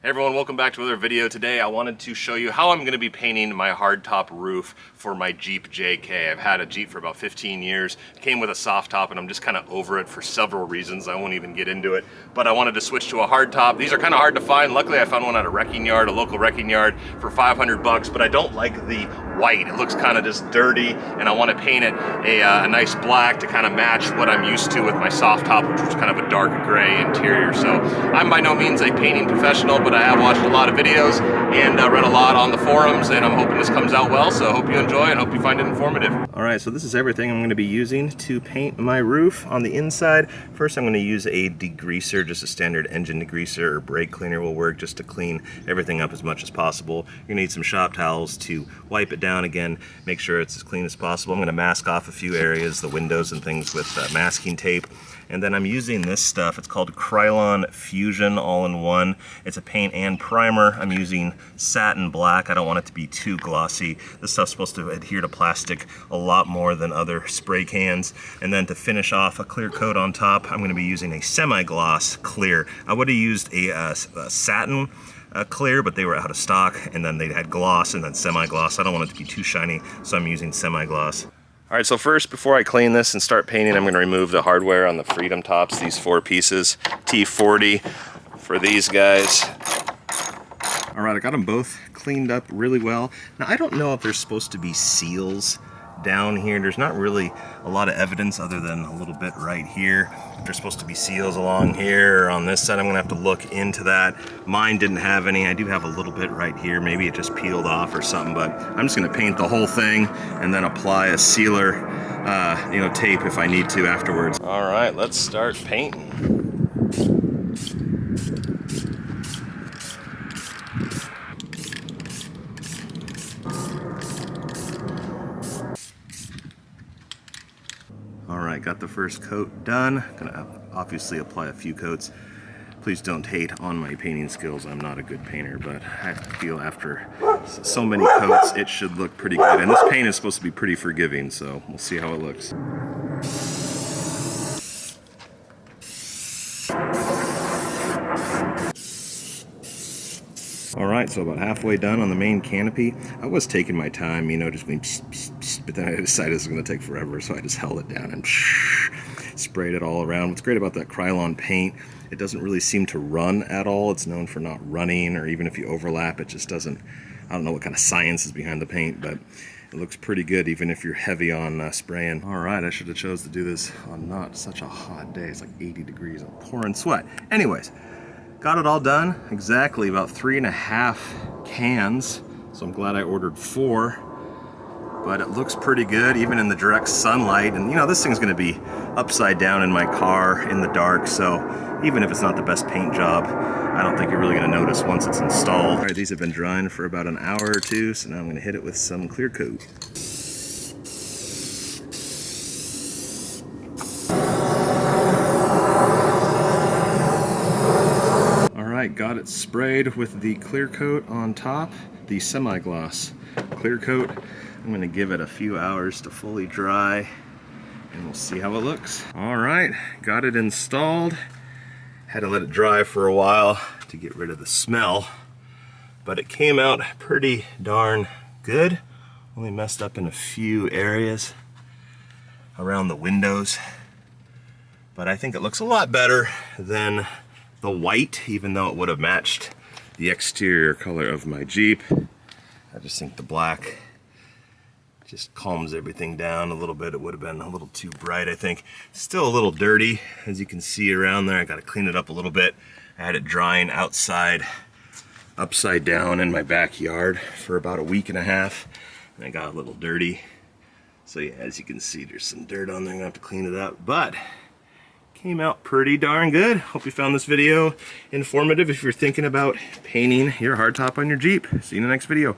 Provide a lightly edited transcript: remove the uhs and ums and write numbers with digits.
Hey everyone, welcome back to another video. Today I wanted to show you how I'm going to be painting my hardtop roof for my Jeep JK. I've had a Jeep for about 15 years. It came with a soft top and I'm just kind of over it for several reasons. I won't even get into it, but I wanted to switch to a hardtop. These are kind of hard to find. Luckily I found one at a wrecking yard, a local wrecking yard, for 500 bucks, but I don't like the white. It looks kind of just dirty and I want to paint it a nice black to kind of match what I'm used to with my soft top, which was kind of a dark gray interior. So I'm by no means a painting professional, but I have watched a lot of videos and read a lot on the forums, and I'm hoping this comes out well, so I hope you enjoy and hope you find it informative. Alright, so this is everything I'm going to be using to paint my roof on the inside. First I'm going to use a degreaser, just a standard engine degreaser or brake cleaner will work, just to clean everything up as much as possible. You're going to need some shop towels to wipe it down again, make sure it's as clean as possible. I'm going to mask off a few areas, the windows and things, with masking tape. And then I'm using this stuff. It's called Krylon Fusion All-in-One. It's a paint and primer. I'm using satin black. I don't want it to be too glossy. This stuff's supposed to adhere to plastic a lot more than other spray cans. And then to finish off a clear coat on top, I'm going to be using a semi-gloss clear. I would have used a satin clear, but they were out of stock, and then they had gloss and then semi-gloss. I don't want it to be too shiny, so I'm using semi-gloss. Alright, so first, before I clean this and start painting, I'm going to remove the hardware on the Freedom tops, these 4 pieces, T40 for these guys. Alright, I got them both cleaned up really well. Now, I don't know if there's supposed to be seals down here. There's not really a lot of evidence other than a little bit right here. There's supposed to be seals along here or on this side. I'm gonna have to look into that. Mine didn't have any. I do have a little bit right here. Maybe it just peeled off or something, but I'm just gonna paint the whole thing and then apply a sealer, tape if I need to afterwards. All right, let's start painting. Alright, got the first coat done. Gonna obviously apply a few coats. Please don't hate on my painting skills. I'm not a good painter, but I feel after so many coats it should look pretty good. And this paint is supposed to be pretty forgiving, so we'll see how it looks. Alright, so about halfway done on the main canopy. I was taking my time, just going psh, psh, psh, but then I decided this was going to take forever, so I just held it down and sprayed it all around. What's great about that Krylon paint, it doesn't really seem to run at all. It's known for not running, or even if you overlap, it just doesn't. I don't know what kind of science is behind the paint, but it looks pretty good even if you're heavy on spraying. Alright, I should have chose to do this on not such a hot day. It's like 80 degrees. I'm pouring sweat. Anyways, got it all done, exactly about 3.5 cans, so I'm glad I ordered 4, but it looks pretty good even in the direct sunlight. And this thing's going to be upside down in my car in the dark, so even if it's not the best paint job, I don't think you're really going to notice once it's installed. Alright, these have been drying for about an hour or two, so now I'm going to hit it with some clear coat. Got it sprayed with the clear coat on top, the semi-gloss clear coat. I'm going to give it a few hours to fully dry and we'll see how it looks. Alright, got it installed. Had to let it dry for a while to get rid of the smell, but it came out pretty darn good. Only messed up in a few areas around the windows, but I think it looks a lot better than the white, even though it would have matched the exterior color of my Jeep. I just think the black just calms everything down a little bit. It would have been a little too bright, I think. Still a little dirty, as you can see around there. I got to clean it up a little bit. I had it drying outside, upside down in my backyard for about a week and a half, and I got a little dirty. So yeah, as you can see, there's some dirt on there. I'm gonna have to clean it up, but came out pretty darn good. Hope you found this video informative if you're thinking about painting your hardtop on your Jeep. See you in the next video.